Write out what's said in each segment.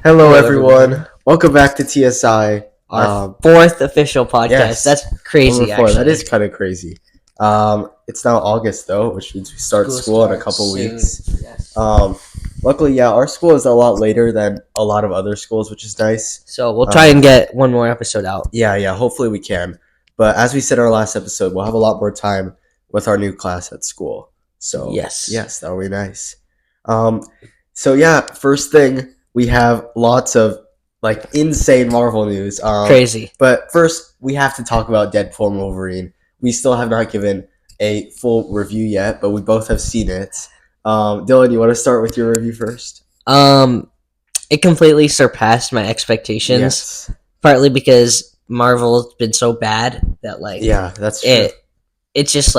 Hello, Hello, everyone. everyone. Welcome back to TSI. Our fourth official podcast. Yes, That's crazy, number 4. actually. That is kind of crazy. It's now August though, which means we start school in a couple weeks. Yes. Luckily, yeah, our school is a lot later than a lot of other schools, which is nice. So we'll try and get one more episode out. Yeah, hopefully we can. But as we said in our last episode, we'll have a lot more time with our new class at school. So yes, that'll be nice. So yeah, first thing, we have lots of insane Marvel news. Crazy. But first, we have to talk about Deadpool and Wolverine. We still have not given a full review yet, but we both have seen it. Dylan, you want to start with your review first? It completely surpassed my expectations. Yes. Partly because Marvel's been so bad that that's true. It's just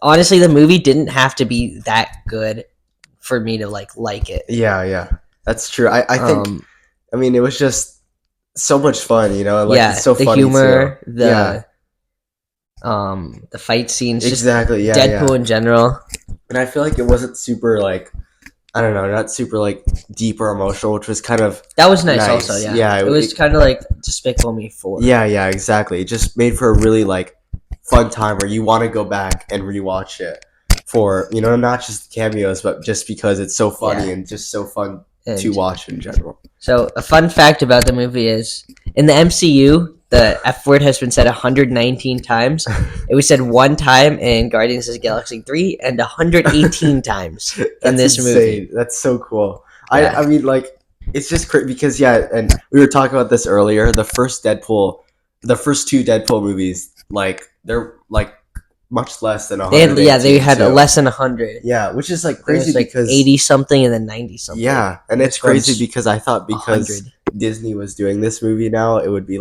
honestly, the movie didn't have to be that good for me to like it. Yeah, that's true. I think. I mean, it was just so much fun, you know. It's so the funny humor, too. The fight scenes, Exactly. just Deadpool in general. And I feel like it wasn't super I don't know, not super deep or emotional, which was kind of that was nice. Also, yeah, it was kind of like Despicable Me 4. Yeah, exactly. It just made for a really fun time where you want to go back and rewatch it for not just cameos, but just because it's so funny and just so fun to watch in general. So a fun fact about the movie is in the MCU, the F word has been said 119 times. It was said one time in Guardians of the Galaxy 3 and 118 times in this movie. That's so cool. Yeah. I mean, it's just crazy because, and we were talking about this earlier. The first two Deadpool movies, they're much less than 100. They had less than 100. Yeah, which is crazy because 80 something and then 90 something. Yeah, and it's crazy because I thought because Disney was doing this movie now, it would be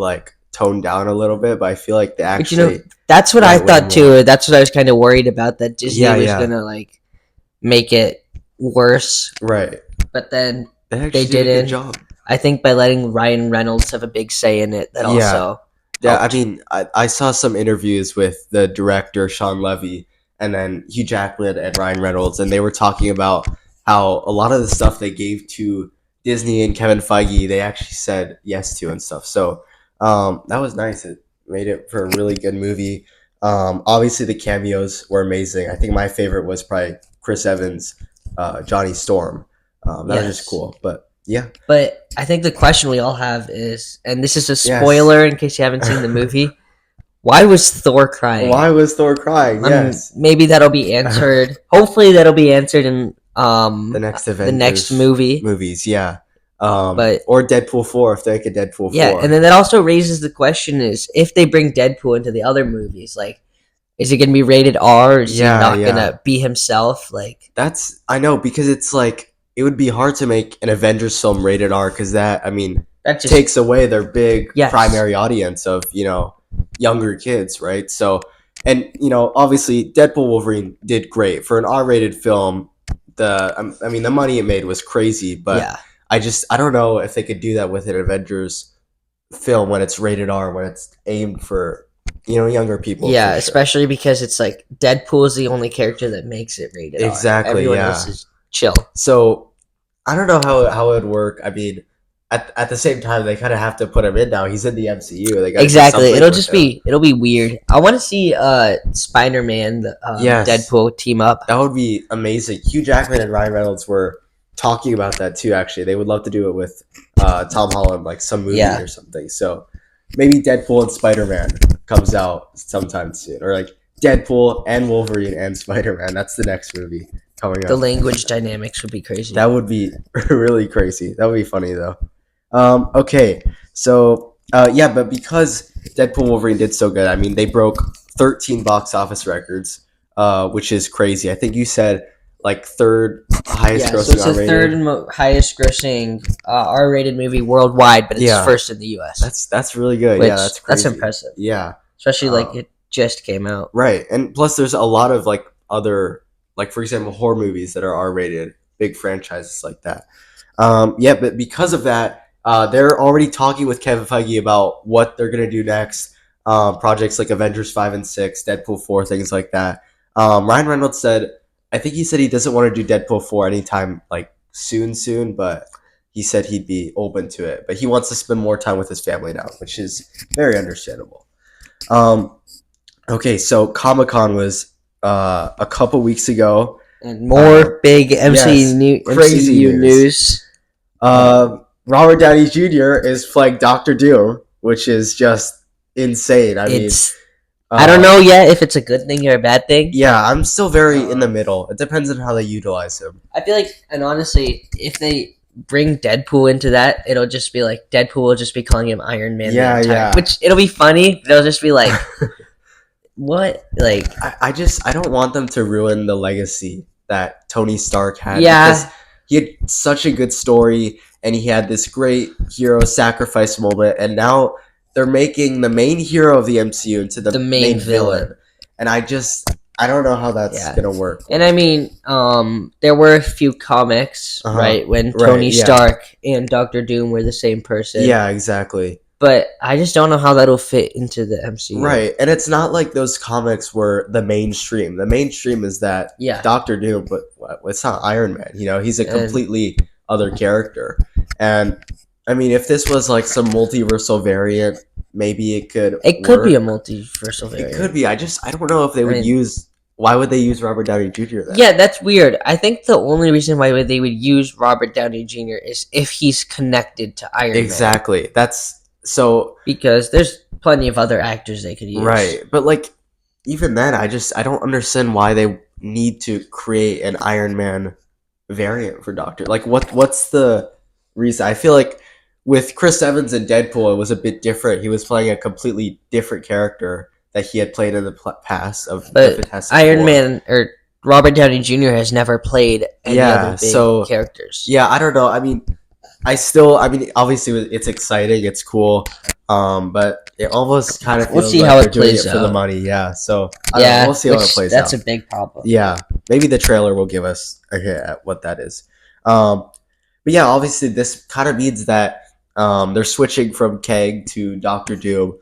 toned down a little bit, but I feel like they actually. But that's what I thought too. That's what I was kind of worried about, that Disney was gonna make it worse. Right. But then they didn't. Did a good job. I think by letting Ryan Reynolds have a big say in it, that also. Yeah, I mean, I saw some interviews with the director, Sean Levy, and then Hugh Jackman and Ryan Reynolds, and they were talking about how a lot of the stuff they gave to Disney and Kevin Feige, they actually said yes to and stuff. So that was nice. It made it for a really good movie. Obviously, the cameos were amazing. I think my favorite was probably Chris Evans, Johnny Storm. That was just cool, but... Yeah. But I think the question we all have is, and this is a spoiler in case you haven't seen the movie, why was Thor crying? Yes. Maybe that'll be answered. Hopefully that'll be answered in the next Avengers, the next movie. Movies, yeah. Or Deadpool 4 if they make a Deadpool 4. Yeah, and then that also raises the question is, if they bring Deadpool into the other movies, is it going to be rated R or is he not going to be himself? I know, because it's it would be hard to make an Avengers film rated R because that just takes away their big primary audience of, younger kids, right? So, and, obviously Deadpool Wolverine did great. For an R-rated film, the money it made was crazy, but I don't know if they could do that with an Avengers film when it's rated R, when it's aimed for, younger people. Yeah, especially because it's Deadpool is the only character that makes it rated R. Exactly, Everyone else is chill. So, I don't know how it would work. I mean, at the same time, they kind of have to put him in now. He's in the MCU. Exactly. It'll be weird. I want to see Spider-Man, Deadpool team up. That would be amazing. Hugh Jackman and Ryan Reynolds were talking about that too. Actually, they would love to do it with Tom Holland, some movie or something. So maybe Deadpool and Spider-Man comes out sometime soon, or Deadpool and Wolverine and Spider-Man. That's the next movie coming up. The language dynamics would be crazy. That would be really crazy. That would be funny though. Okay, so but because Deadpool and Wolverine did so good, I mean, they broke 13 box office records, which is crazy. I think you said third highest grossing. So it's the third highest grossing R-rated movie worldwide, but it's first in the US. That's really good. That's crazy. That's impressive. Yeah, especially it just came out. Right, and plus there's a lot of other. For example, horror movies that are R-rated, big franchises like that. But because of that, they're already talking with Kevin Feige about what they're going to do next. Projects like Avengers 5 and 6, Deadpool 4, things like that. Ryan Reynolds said, I think he said he doesn't want to do Deadpool 4 anytime soon, but he said he'd be open to it, but he wants to spend more time with his family now, which is very understandable. Okay, so Comic-Con was a couple weeks ago. And more big MCU news. Robert Downey Jr. is playing Doctor Doom, which is just insane. I don't know yet if it's a good thing or a bad thing. Yeah, I'm still very in the middle. It depends on how they utilize him. I feel like, and honestly, if they bring Deadpool into that, it'll just be like Deadpool will just be calling him Iron Man. Yeah. Which it'll be funny. They'll just be like, what? Like, I don't want them to ruin the legacy that Tony Stark had. Yeah, because he had such a good story, and he had this great hero sacrifice moment, and now they're making the main hero of the MCU into the main villain. And I don't know how that's gonna work. And I mean, there were a few comics, right, when Tony Stark and Doctor Doom were the same person. Yeah, exactly. But I just don't know how that'll fit into the MCU. Right, and it's not like those comics were the mainstream. The mainstream is that Doctor Doom, but it's not Iron Man. He's a completely other character. And I mean, if this was like some multiversal variant, maybe it could. It could be a multiversal variant. It could be. I don't know if they would use. Why would they use Robert Downey Jr. then? Yeah, that's weird. I think the only reason why they would use Robert Downey Jr. is if he's connected to Iron Man. Exactly. That's so. Because there's plenty of other actors they could use. Right, but like even then, I don't understand why they need to create an Iron Man variant for Doctor. Like, what's the reason? I feel like with Chris Evans and Deadpool, it was a bit different. He was playing a completely different character that he had played in the past of the Fantastic Iron Man or Robert Downey Jr. has never played any other big characters. Yeah, I don't know. I mean, obviously it's exciting, it's cool, but it almost kind of feels we'll see like how they're it doing plays it for out. the money. Yeah, so we'll see how it plays out. That's a big problem. Yeah, maybe the trailer will give us a hint at what that is. But yeah, obviously this kind of means that they're switching from Kang to Doctor Doom.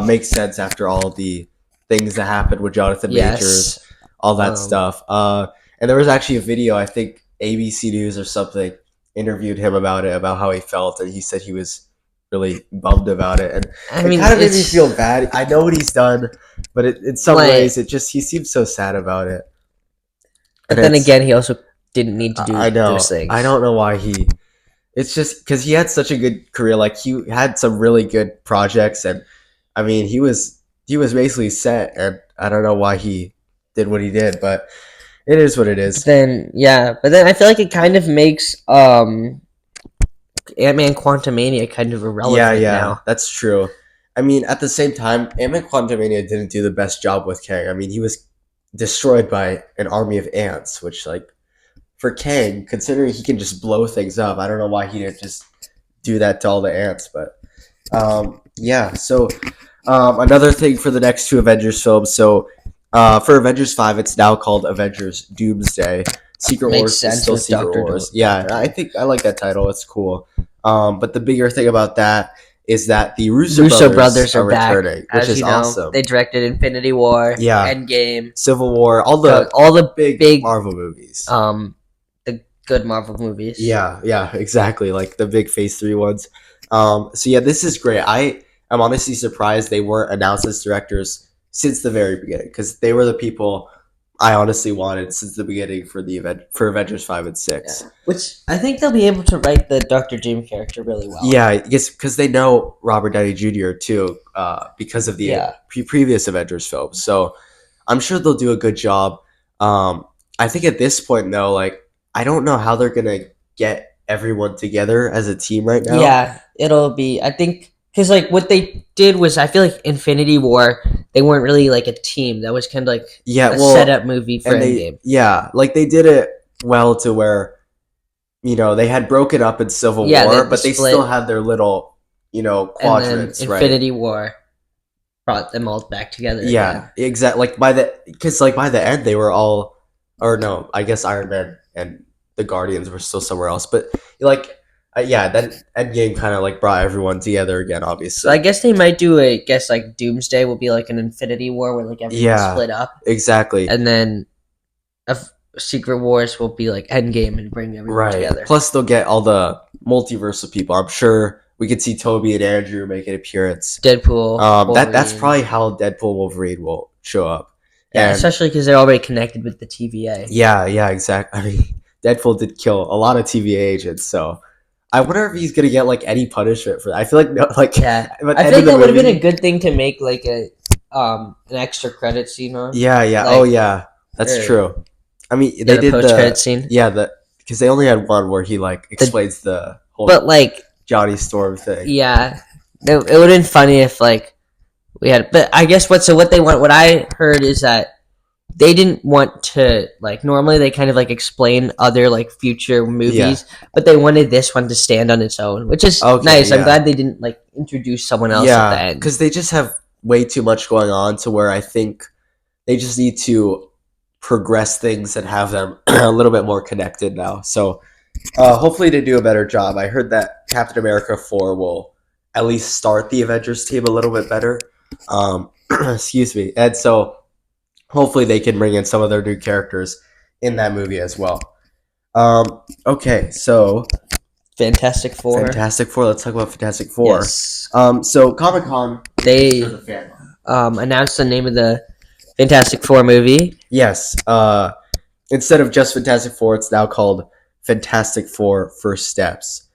Makes sense after all the things that happened with Jonathan Majors, all that stuff. And there was actually a video, I think ABC News or something interviewed him about how he felt, and he said he was really bummed about it. And it kind of made me feel bad. I know what he's done, but in some ways, he seems so sad about it. But then again, he also didn't need to do those things. I don't know why it's just because he had such a good career. Like, he had some really good projects, and I mean, he was basically set, and I don't know why he did what he did, but it is what it is. But then I feel like it kind of makes Ant-Man Quantumania kind of irrelevant now. That's true. I mean, at the same time, Ant-Man Quantumania didn't do the best job with Kang. I mean, he was destroyed by an army of ants, which, like, for Kang, considering he can just blow things up, I don't know why he didn't just do that to all the ants, but so another thing for the next two Avengers films. So for Avengers 5, it's now called Avengers Doomsday. Secret Wars is still Secret Wars. Yeah, I think I like that title. It's cool. But the bigger thing about that is that the Russo brothers are returning, which is awesome. They directed Infinity War, Endgame, Civil War, all the big Marvel movies. The good Marvel movies. Yeah, exactly. Like the big Phase 3 ones. So yeah, this is great. I'm honestly surprised they weren't announced as directors since the very beginning, because they were the people I honestly wanted since the beginning for Avengers 5 and 6. Yeah. Which I think they'll be able to write the Doctor Doom character really well. Yeah, I guess because they know Robert Downey Jr. too, because of the previous Avengers films. So I'm sure they'll do a good job. I think at this point, though, like, I don't know how they're going to get everyone together as a team right now. Yeah, it'll be, I think, because, like, what they did was, I feel like Infinity War, they weren't really, like, a team. That was kind of, like, a setup movie for Endgame. Yeah, like, they did it well to where, they had broken up in Civil War, but they still had their little, quadrants, and then Infinity War brought them all back together. Yeah, exactly. Like, by the end, they were all, or no, I guess Iron Man and the Guardians were still somewhere else, but, like, then Endgame kind of, like, brought everyone together again, obviously. So I guess they might do like, Doomsday will be, like, an Infinity War where, like, everyone's split up. Exactly. And then Secret Wars will be, like, Endgame and bring everyone together. Plus, they'll get all the multiverse of people. I'm sure we could see Toby and Andrew make an appearance. Deadpool. That's probably how Deadpool and Wolverine will show up. Yeah, especially because they're already connected with the TVA. Yeah, exactly. I mean, Deadpool did kill a lot of TVA agents, so I wonder if he's gonna get like any punishment for that. I feel like no, like yeah, I think that would have been a good thing to make like an extra credit scene on. Yeah. Like, oh yeah, that's true. I mean, they did post credit scene. Yeah, because they only had one where he like explains the whole Johnny Storm thing. Yeah, it would have been funny if like we had, but I guess what they want. What I heard is that they didn't want to like normally they kind of like explain other like future movies, but they wanted this one to stand on its own, which is nice. I'm glad they didn't like introduce someone else at the end because they just have way too much going on to where I think they just need to progress things and have them a little bit more connected now. So hopefully they do a better job. I heard that Captain America 4 will at least start the Avengers team a little bit better. Excuse me. And so hopefully they can bring in some of their new characters in that movie as well. Okay, so Fantastic Four. Let's talk about Fantastic Four. Yes. So Comic-Con, they announced the name of the Fantastic Four movie. Yes. Instead of just Fantastic Four, it's now called Fantastic Four First Steps.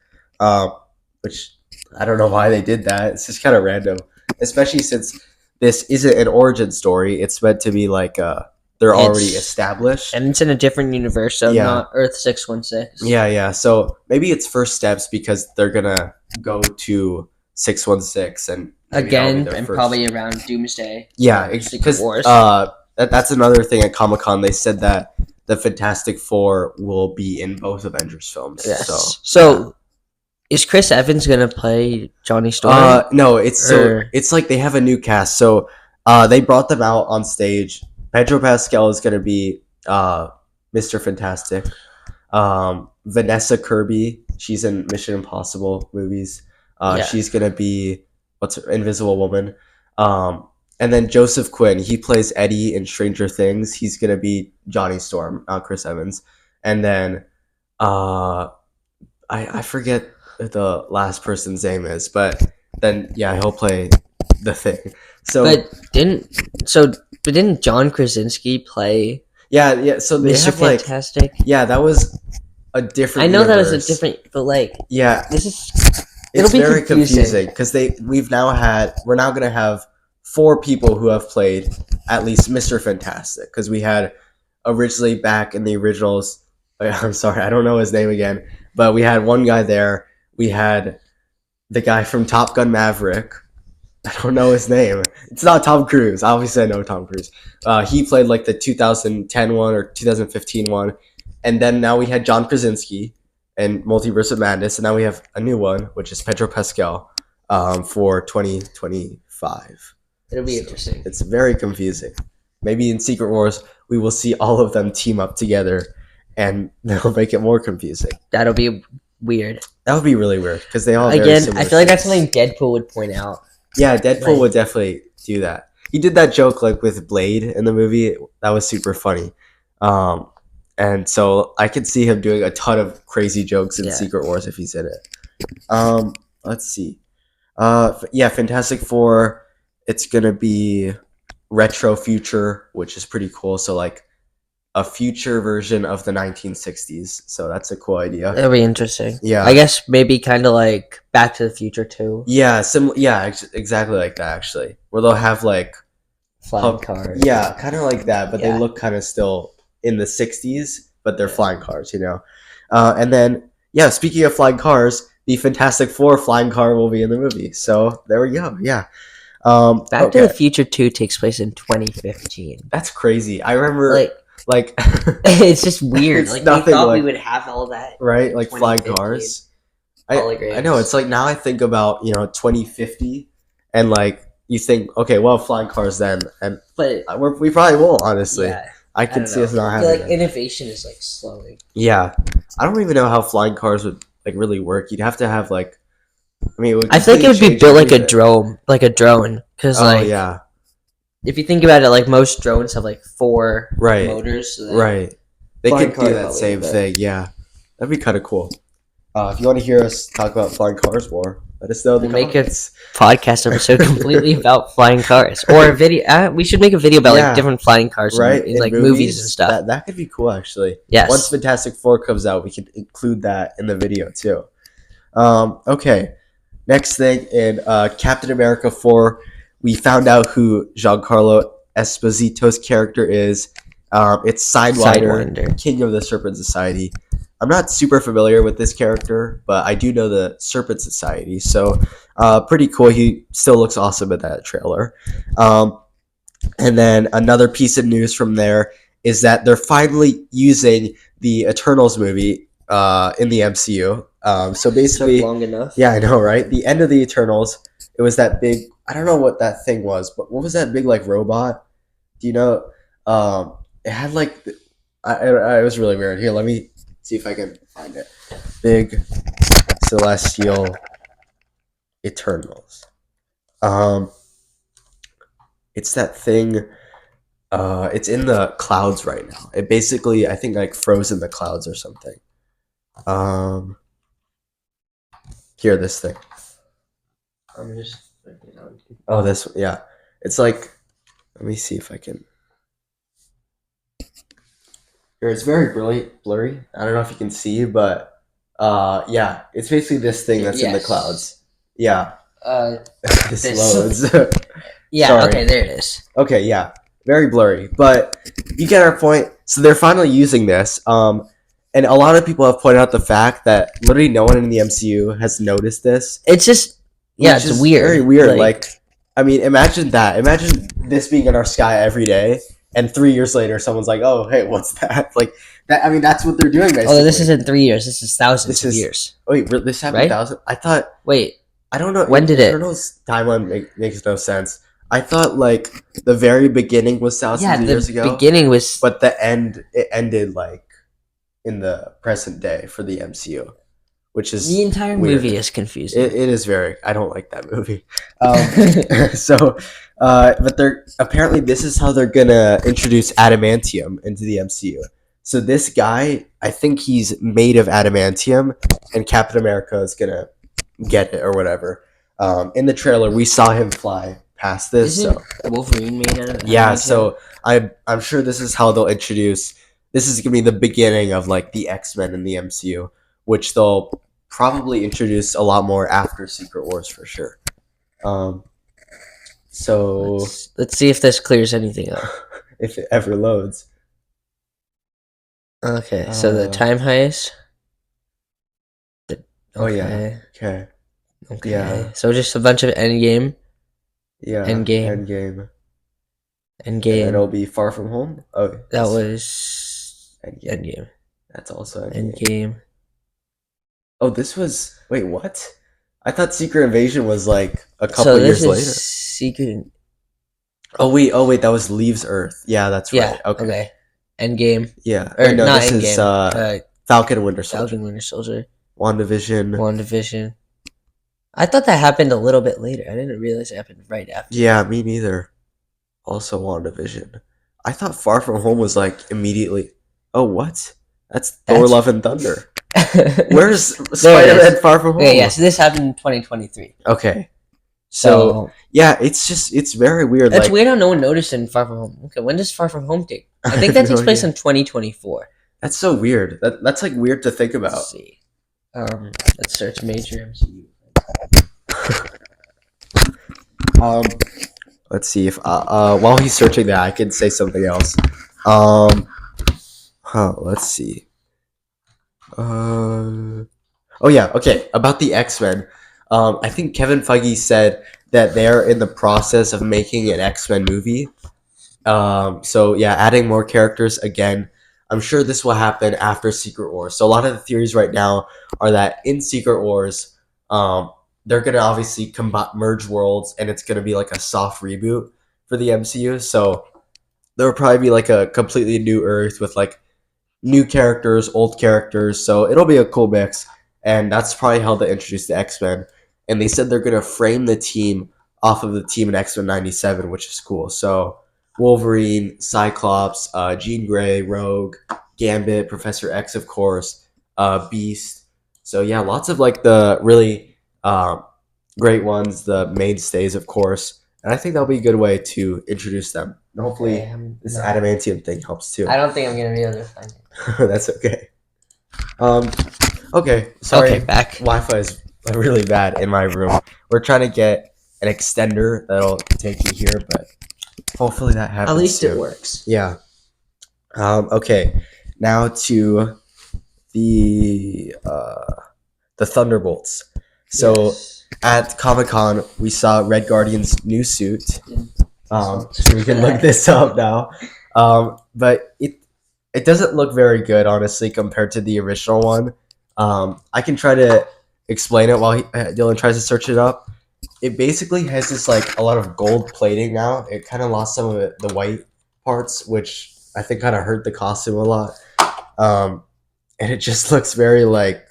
Which I don't know why they did that. It's just kind of random, especially since this isn't an origin story. It's meant to be like they're already established, and it's in a different universe, so not Earth 616. Yeah. So maybe it's first steps because they're gonna go to 616 and again, and probably around Doomsday. Yeah, because that's another thing at Comic-Con. They said that the Fantastic Four will be in both Avengers films. Yes. So is Chris Evans gonna play Johnny Storm? No, it's like they have a new cast. So they brought them out on stage. Pedro Pascal is gonna be Mr. Fantastic. Vanessa Kirby, she's in Mission Impossible movies. She's gonna be Invisible Woman. And then Joseph Quinn, he plays Eddie in Stranger Things. He's gonna be Johnny Storm, Chris Evans. And then I forget the last person's name is, but then he'll play the Thing. So didn't John Krasinski play? Yeah. So they Mr. have Fantastic. That was a different. I know universe. That was a different, but this is. It's very confusing because we're now gonna have 4 people who have played at least Mr. Fantastic, because we had originally back in the originals. I'm sorry, I don't know his name again, but we had one guy there. We had the guy from Top Gun Maverick. I don't know his name. It's not Tom Cruise. Obviously, I know Tom Cruise. He played like the 2010 one or 2015 one, and then now we had John Krasinski and Multiverse of Madness, and now we have a new one, which is Pedro Pascal, for 2025. It'll be interesting. It's very confusing. Maybe in Secret Wars, we will see all of them team up together, and that'll make it more confusing. That'll be weird. That would be really weird, because they all have I feel like that's something Deadpool would point out. Yeah, Deadpool would definitely do that. He did that joke with Blade in the movie. That was super funny. And so I could see him doing a ton of crazy jokes in Secret Wars if he's in it. Let's see. Fantastic Four, it's going to be retro future, which is pretty cool. So like a future version of the 1960s. So that's a cool idea. That'll be interesting. Yeah. I guess maybe kind of like Back to the Future too. Yeah, exactly like that actually. Where they'll have like flying cars. Yeah, kind of like that, but they look kind of still in the 60s, but they're flying cars, and then speaking of flying cars, the Fantastic Four flying car will be in the movie, so there we go. Back to the Future 2 takes place in 2015. That's crazy. I remember like it's just weird. It's like we thought we would have all that, right? Like flying cars. I know, it's like now I think about 2050 and like you think, okay, well, flying cars then, but we probably will, honestly. I can see us not having like innovation is like slowing. Yeah, I don't even know how flying cars would like really work. You'd have to have like, I mean, I think it would be built like a drone, because if you think about it, like most drones have like 4 motors. So right, they could do that same thing. Yeah, that'd be kind of cool. If you want to hear us talk about flying cars more, let us know in the comments. Podcast episode completely about flying cars, or a video. We should make a video about like different flying cars, right? in like movies and stuff. That could be cool, actually. Yes. Once Fantastic Four comes out, we could include that in the video too. Okay. Next thing in Captain America 4, we found out who Giancarlo Esposito's character is. It's Sidewinder, King of the Serpent Society. I'm not super familiar with this character, but I do know the Serpent Society, so pretty cool. He still looks awesome in that trailer. And then another piece of news from there is that they're finally using the Eternals movie in the MCU. So basically, long enough. Yeah, I know, right? The end of the Eternals, it was that big. I don't know what that thing was, but what was that big like robot? Do you know? It had like, it was really weird. Here, let me see if I can find it. Big Celestial Eternals. It's that thing. It's in the clouds right now. It basically, I think, like froze in the clouds or something. Here, this thing. I'm just. Oh, this, yeah. It's like, let me see if I can. Here, it's very blurry. I don't know if you can see, but yeah, it's basically this thing that's in the clouds. Yeah. This loads. Yeah. Sorry. Okay, there it is. Okay, yeah, very blurry, but you get our point. So they're finally using this. And a lot of people have pointed out the fact that literally no one in the MCU has noticed this. It's just, it's weird. Very weird. Like, I mean, imagine that. Imagine this being in our sky every day, and 3 years later, someone's like, "Oh, hey, what's that?" Like that. I mean, that's what they're doing. Basically. Oh, this isn't 3 years. This is thousands of years. Wait, this happened 1,000? I thought. Wait, I don't know. When did it? Eternal's timeline makes no sense. I thought like the very beginning was thousands of years ago. The beginning was, but it ended like in the present day for the MCU, which is the entire weird. Movie is confusing. It is very. I don't like that movie. So, but they're apparently this is how they're gonna introduce adamantium into the MCU. So this guy, I think he's made of adamantium, and Captain America is gonna get it or whatever. In the trailer, we saw him fly past this. Isn't Wolverine made out of adamantium? Yeah, so I'm sure this is how they'll introduce. This is gonna be the beginning of like the X-Men in the MCU, which they'll probably introduce a lot more after Secret Wars for sure. So let's see if this clears anything up. If it ever loads. Okay, so the time heist. Oh yeah. Okay. Yeah. So just a bunch of Endgame. Yeah. Endgame. And it'll be Far From Home. Oh, that was Endgame. That's also Endgame. Oh, this was. Wait, what? I thought Secret Invasion was like a couple years later. Secret. Oh wait, that was Leaves Earth. Yeah, that's right. Yeah. Okay. Endgame. Yeah. Or no, not this Endgame. is Falcon and Winter Soldier. Falcon Winter Soldier. WandaVision. I thought that happened a little bit later. I didn't realize it happened right after. Yeah, me neither. Also WandaVision. I thought Far From Home was like immediately. Oh, what? That's Thor: Love and Thunder. Where's Spider-Man Far From Home? Yeah, so this happened in 2023. Okay. So yeah, it's very weird. That's weird how no one noticed in Far From Home. Okay, when does Far From Home take? I think that takes place in 2024. That's so weird. That's like weird to think about. Let's see. Let's search major MCU. Let's see if while he's searching that, I can say something else. Let's see. Oh yeah, okay. About the X-Men, I think Kevin Feige said that they're in the process of making an X-Men movie. So yeah, adding more characters again. I'm sure this will happen after Secret Wars. So a lot of the theories right now are that in Secret Wars, they're gonna obviously merge worlds, and it's gonna be like a soft reboot for the MCU. So there will probably be like a completely new Earth with like new characters, old characters. So it'll be a cool mix, and that's probably how they introduce the X-Men. And they said they're gonna frame the team off of the team in X-Men '97, which is cool. So Wolverine, Cyclops, Jean Grey, Rogue, Gambit, Professor X, of course, Beast, So yeah, lots of like the really great ones, the mainstays, of course. And I think that'll be a good way to introduce them. And hopefully, this adamantium thing helps too. I don't think I'm gonna be able to find it. That's okay. Okay, sorry. Okay, back. Wi-Fi is really bad in my room. We're trying to get an extender that'll take you here, but hopefully that happens. At least soon. it works. Yeah. Okay. Now to the Thunderbolts. So yes. At Comic-Con, we saw Red Guardian's new suit. So we can look this up now. But it doesn't look very good, honestly, compared to the original one. I can try to explain it while Dylan tries to search it up. It basically has this like a lot of gold plating now. It kind of lost some of the white parts, which I think kind of hurt the costume a lot. And it just looks very like,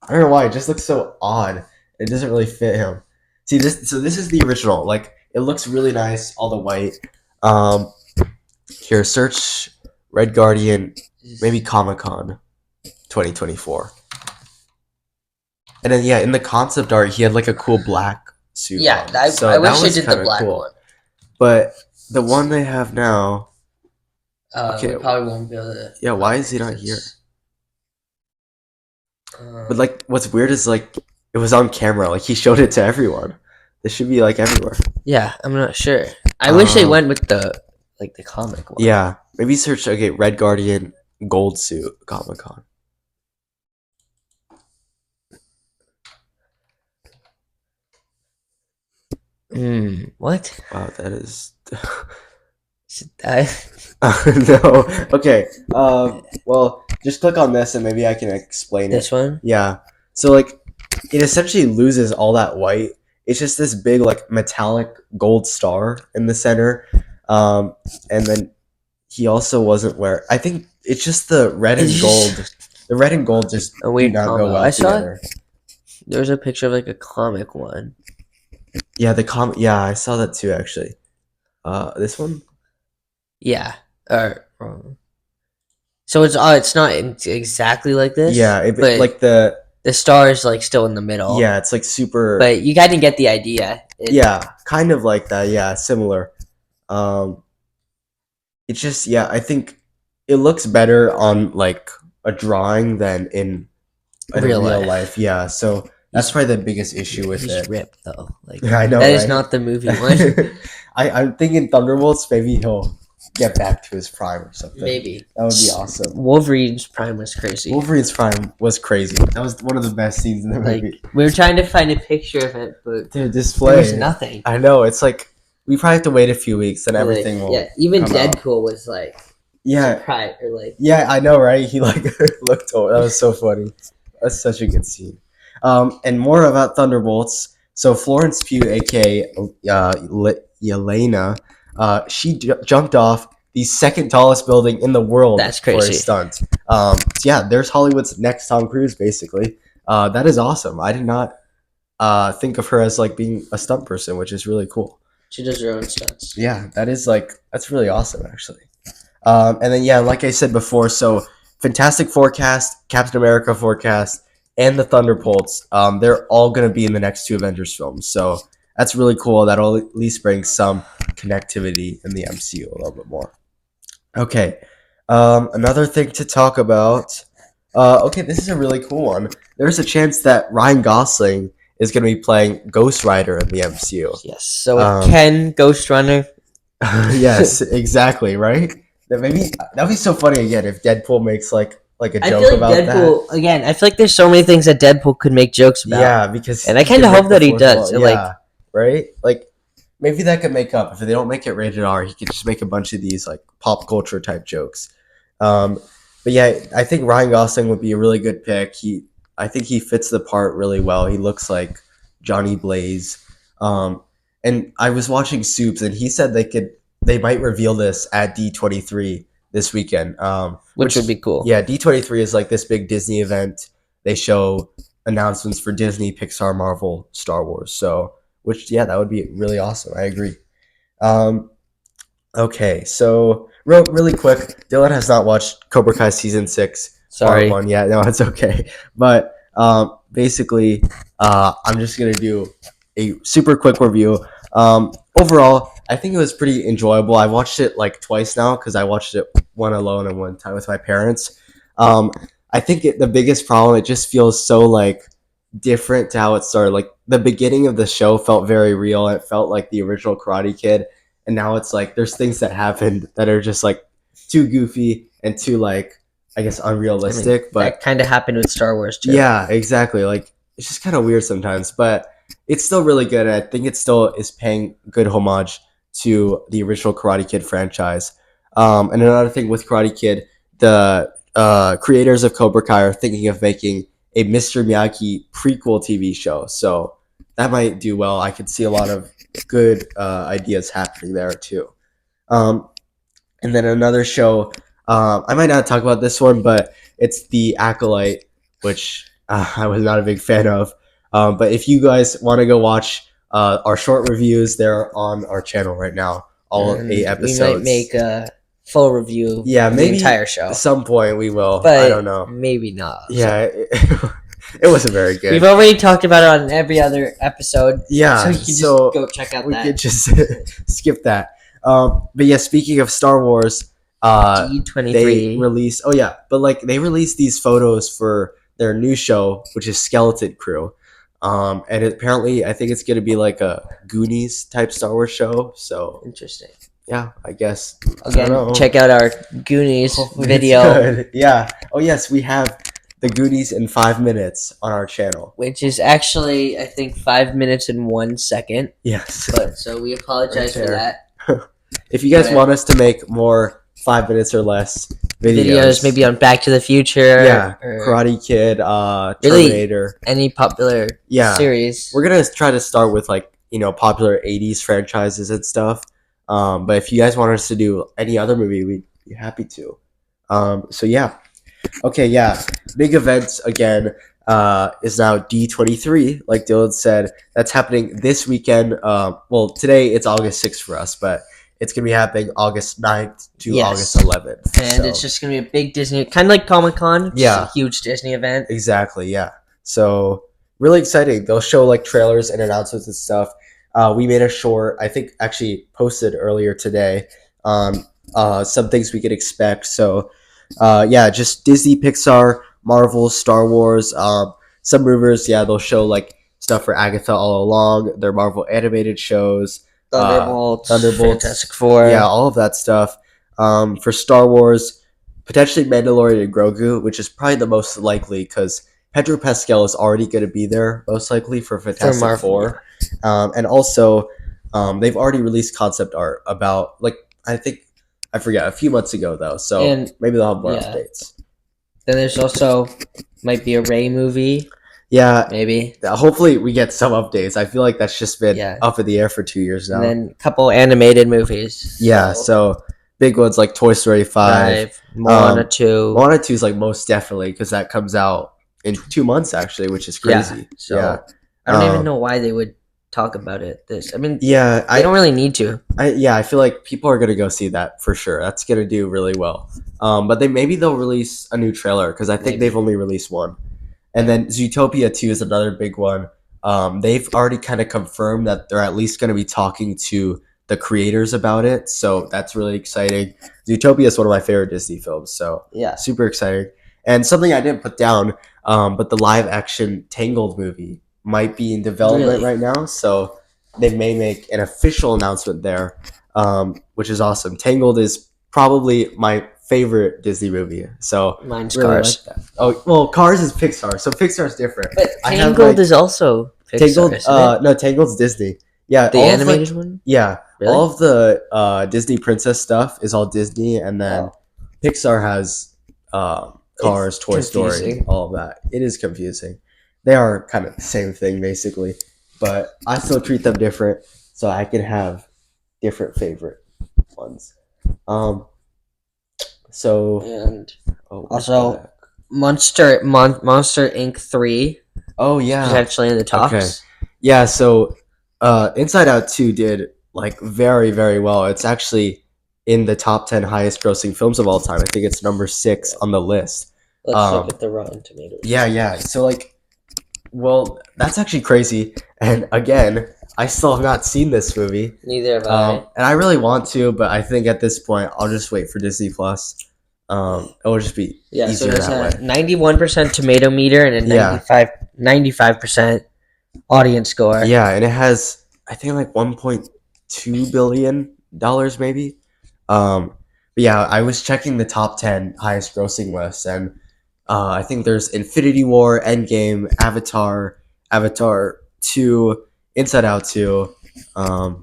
I don't know why, it just looks so odd. It doesn't really fit him. See this, so this is the original. Like it looks really nice, all the white. Here, search Red Guardian, maybe Comic-Con 2024. And then yeah, in the concept art, he had like a cool black suit. Yeah, I wish they did the black one. But the one they have now, we probably won't be able to. Yeah, why is he not here? But like, what's weird is like, it was on camera. Like he showed it to everyone. This should be like everywhere. Yeah, I'm not sure. I wish they went with the comic one. Yeah, maybe search Red Guardian gold suit Comic-Con. What? Wow, that is. No. Okay. Well, just click on this and maybe I can explain this one. Yeah. So like, it essentially loses all that white. It's just this big like metallic gold star in the center, and then he also wasn't wearing. I think it's just the red and gold. The red and gold just a weird do not combo. go well together. There's a picture of like a comic one. Yeah, the comic. Yeah, I saw that too. Actually, this one. Yeah. So it's not exactly like this. Yeah, but like the star is like still in the middle. Yeah, it's like super. But you kind of get the idea. Yeah, kind of like that. Yeah, similar. It's just I think it looks better on like a drawing than in real life. Yeah, so that's probably the biggest issue with it. Ripped though. Like I know that is not the movie one. I'm thinking Thunderbolts. Maybe he'll get back to his prime or something. Maybe that would be awesome. Wolverine's prime was crazy. That was one of the best scenes in the movie. We were trying to find a picture of it, but the display, there was nothing. I know, it's like we probably have to wait a few weeks, and everything will. Yeah, even Deadpool was like. Surprised, or like. Yeah, I know, right? He like looked old. That was so funny. That's such a good scene. And more about Thunderbolts. So Florence Pugh, aka Yelena, she jumped off the second tallest building in the world. That's crazy. For a stunt. So yeah, there's Hollywood's next Tom Cruise, basically. That is awesome. I did not think of her as like being a stunt person, which is really cool. She does her own stunts. Yeah, that's really awesome, actually. And then yeah, like I said before, so Fantastic Four cast, Captain America forecast, and the Thunderbolts, they're all going to be in the next two Avengers films. So that's really cool. That'll at least bring some connectivity in the MCU a little bit more. Okay. Another thing to talk about. Okay, this is a really cool one. There's a chance that Ryan Gosling is going to be playing Ghost Rider in the MCU. Yes. So Ken Ghost Runner. Yes, exactly. Right. That'd be so funny again if Deadpool makes like a joke about Deadpool, that. Again, I feel like there's so many things that Deadpool could make jokes about. Yeah, because and I kind of hope that he does. Well. Yeah, right. Like maybe that could make up if they don't make it rated R. He could just make a bunch of these like pop culture type jokes. But yeah, I think Ryan Gosling would be a really good pick. I think he fits the part really well. He looks like Johnny Blaze. And I was watching Soups, and he said they might reveal this at D23 this weekend, which would be cool. Yeah, D23 is like this big Disney event. They show announcements for Disney, Pixar, Marvel, Star Wars. So, that would be really awesome. I agree. Okay, so really quick, Dylan has not watched Cobra Kai season 6. Sorry. Part 1 yet. No, it's okay. But Basically, I'm just gonna do a super quick review. Overall, I think it was pretty enjoyable. I watched it like twice now because I watched it one alone and one time with my parents. I think the biggest problem, it just feels so like different to how it started. Like the beginning of the show felt very real. It felt like the original Karate Kid, and now it's like there's things that happened that are just like too goofy and too like I guess unrealistic. But that kind of happened with Star Wars too. Yeah, exactly. Like it's just kind of weird sometimes, but it's still really good. And I think it still is paying good homage to the original Karate Kid franchise. And another thing with Karate Kid, the creators of Cobra Kai are thinking of making a Mr. Miyagi prequel TV show, so that might do well. I could see a lot of good ideas happening there too. Um, and then another show, I might not talk about this one, but it's The Acolyte, which I was not a big fan of. But if you guys want to go watch our short reviews, they're on our channel right now. All 8 episodes. We might make a full review of maybe the entire show. At some point we will. But I don't know. Maybe not. Yeah, it wasn't very good. We've already talked about it on every other episode. Yeah, so you can just go check out that. We could just skip that. But yeah, speaking of Star Wars, D23. They released. Oh yeah, but like they released these photos for their new show, which is Skeleton Crew. And apparently, I think it's gonna be like a Goonies type Star Wars show. So interesting. Yeah, I guess. Again, check out our Goonies video. Yeah. Oh yes, we have the Goonies in 5 minutes on our channel, which is actually I think 5 minutes and 1 second. Yes. But so we apologize for that. If you guys want us to make more 5 minutes or less videos maybe on Back to the Future, Karate Kid, Terminator, really any popular series, we're gonna try to start with like popular 80s franchises and stuff. But if you guys want us to do any other movie, we'd be happy to. So yeah. Okay, yeah. Big events again is now D23, like Dylan said. That's happening this weekend. Well, today it's August 6th for us, but it's going to be happening August 9th to August 11th. And it's just going to be a big Disney, kind of like Comic-Con. Yeah. A huge Disney event. Exactly, yeah. So really exciting. They'll show like trailers and announcements and stuff. We made a short, I think actually posted earlier today on some things we could expect. So just Disney, Pixar, Marvel, Star Wars. Some rumors, they'll show like stuff for Agatha all along, their Marvel animated shows. Thunderbolts, Fantastic Four. Yeah, all of that stuff. For Star Wars, potentially Mandalorian and Grogu, which is probably the most likely because Pedro Pascal is already going to be there, most likely, for Fantastic Four. And also, they've already released concept art about, I forget, a few months ago, though. So maybe they'll have more updates. Then there's also, might be a Rey movie. Yeah, maybe. Hopefully, we get some updates. I feel like that's just been up in the air for 2 years now. And then a couple animated movies. Yeah, so big ones like Toy Story 5. Moana 2. Moana 2 is like most definitely because that comes out in 2 months, actually, which is crazy. I don't even know why they would talk about it. I don't really need to. I feel like people are gonna go see that for sure. That's gonna do really well. But maybe they'll release a new trailer because I think they've only released one. And then Zootopia 2 is another big one. They've already kind of confirmed that they're at least going to be talking to the creators about it, so that's really exciting. Zootopia is one of my favorite Disney films, so super exciting. And something I didn't put down, but the live action Tangled movie might be in development right now, so they may make an official announcement there, which is awesome. Tangled is probably my favorite Disney movie, so mine's really Cars. Like that. Oh well, Cars is Pixar, so Pixar's different. But Tangled is also Pixar. Tangled, no, Tangled's Disney. Yeah, the animated one. Yeah, really? All of the Disney princess stuff is all Disney, and then Pixar has Cars, Toy Story, all of that. It is confusing. They are kind of the same thing basically, but I still treat them different, so I can have different favorite ones. Also, Monster Inc. 3. Oh yeah, potentially in the talks. Okay. Yeah, so Inside Out 2 did like very, very well. It's actually in the top 10 highest grossing films of all time. I think it's number 6 on the list. Let's look at the Rotten Tomatoes. Yeah. So like Well, that's actually crazy. And again, I still have not seen this movie. Neither have I. And I really want to, but I think at this point I'll just wait for Disney Plus. It'll just be easier so that there's way. a 91% tomato meter and a 95% audience score. Yeah, and it has I think like $1.2 billion maybe. But yeah, I was checking the top 10 highest grossing lists, and I think there's Infinity War, Endgame, Avatar 2, Inside Out 2. I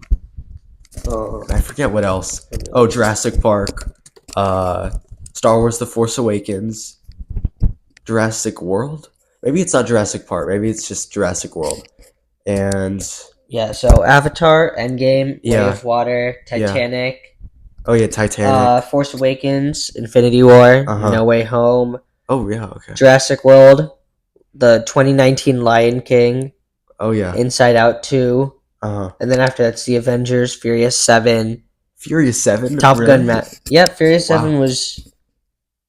forget what else. Oh, Jurassic Park, Star Wars: The Force Awakens, Jurassic World. Maybe it's not Jurassic Park. Maybe it's just Jurassic World. And so Avatar, Endgame, Way Yeah. of Water, Titanic. Oh yeah, Titanic. Force Awakens, Infinity War, Uh-huh. No Way Home, Oh yeah, okay. Jurassic World, the 2019 Lion King, Oh yeah. Inside Out 2, Uh-huh. and then after that's The Avengers, Furious 7, Furious 7? Top Really? Gun. Yep, Furious Wow. 7 was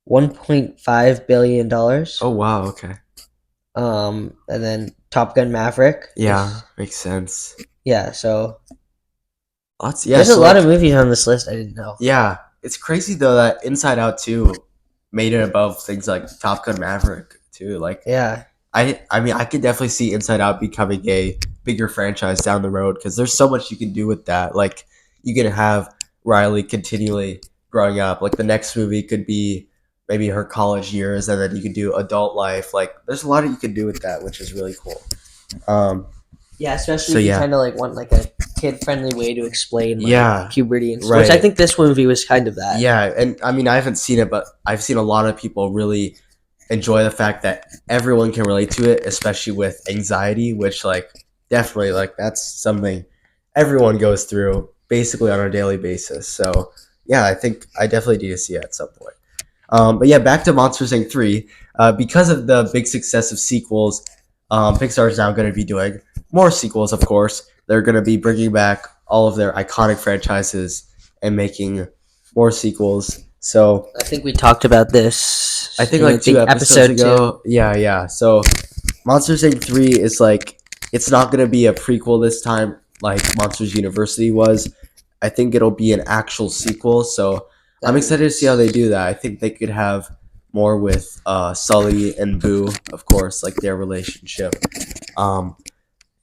$1.5 billion. Oh wow, okay. And then Top Gun Maverick. Yeah, makes sense. Yeah, so There's a lot of movies on this list I didn't know. Yeah, it's crazy though that Inside Out 2 made it above things like Top Gun Maverick too. Like, yeah, I mean, I could definitely see Inside Out becoming a bigger franchise down the road because there's so much you can do with that. Like, you can have Riley continually growing up. Like, the next movie could be maybe her college years, and then you could do adult life. Like, there's a lot that you can do with that, which is really cool. Especially if you kind of like want like a kid-friendly way to explain puberty and stuff. Right. Which I think this movie was kind of that. Yeah, and I mean, I haven't seen it, but I've seen a lot of people really enjoy the fact that everyone can relate to it, especially with anxiety, which like definitely like that's something everyone goes through basically on a daily basis. So yeah, I think I definitely need to see it at some point. But yeah, back to Monsters Inc. 3. Because of the big success of sequels, Pixar is now going to be doing more sequels, of course. They're going to be bringing back all of their iconic franchises and making more sequels. So I think we talked about this. I think like 2 episodes ago. Yeah. So Monsters Inc. 3 is like, it's not going to be a prequel this time like Monsters University was. I think it'll be an actual sequel. So I'm excited to see how they do that. I think they could have more with Sully and Boo, of course, like their relationship.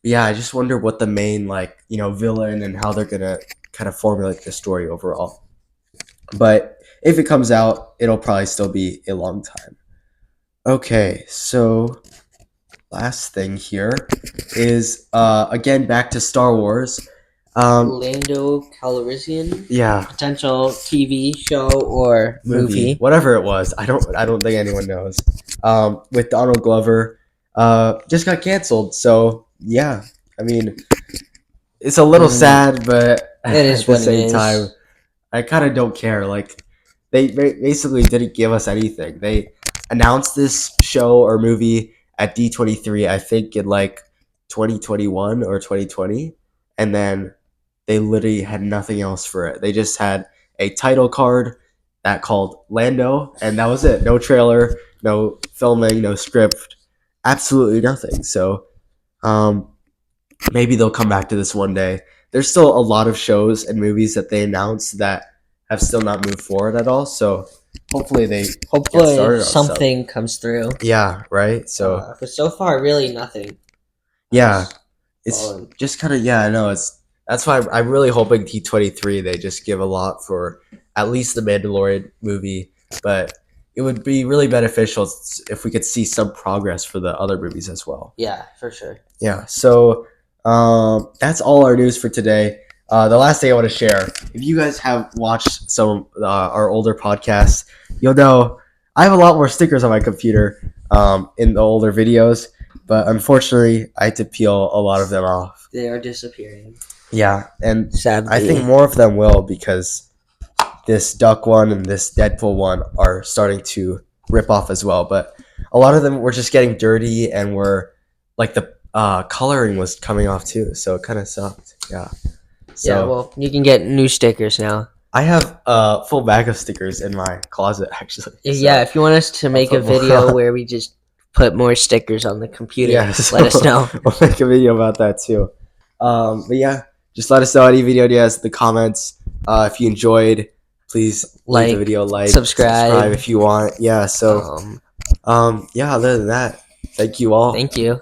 Yeah, I just wonder what the main villain and how they're gonna kind of formulate the story overall. But if it comes out, it'll probably still be a long time. Okay, so last thing here is again back to Star Wars. Lando Calrissian. Yeah. Potential TV show or movie. Whatever it was. I don't think anyone knows. With Donald Glover, just got canceled. So yeah, I mean, it's a little sad, but it is at the same time, I kind of don't care. Like, they basically didn't give us anything. They announced this show or movie at D23, I think in like 2021 or 2020, and then they literally had nothing else for it. They just had a title card that called Lando, and that was it. No trailer, no filming, no script, absolutely nothing. So maybe they'll come back to this one day. There's still a lot of shows and movies that they announced that have still not moved forward at all. So hopefully something comes through. Yeah, right. So but so far, really nothing. Yeah, it's just kind of I know that's why I'm really hoping T23 they just give a lot for at least the Mandalorian movie, but it would be really beneficial if we could see some progress for the other movies as well. Yeah, for sure. Yeah, so that's all our news for today. The last thing I want to share, if you guys have watched some of our older podcasts, you'll know I have a lot more stickers on my computer in the older videos, but unfortunately I had to peel a lot of them off. They are disappearing. Yeah, and sadly, I think more of them will because this Duck one and this Deadpool one are starting to rip off as well. But a lot of them were just getting dirty and were like the coloring was coming off too, so it kind of sucked. Yeah. So, yeah, well, you can get new stickers now. I have a full bag of stickers in my closet, actually. Yeah, if you want us to make a video where we just put more stickers on the computer. Yeah, so let us know. We'll make a video about that too. But yeah, just let us know any video ideas in the comments. If you enjoyed, please leave the video, subscribe if you want. Yeah, so yeah, other than that, thank you all. Thank you.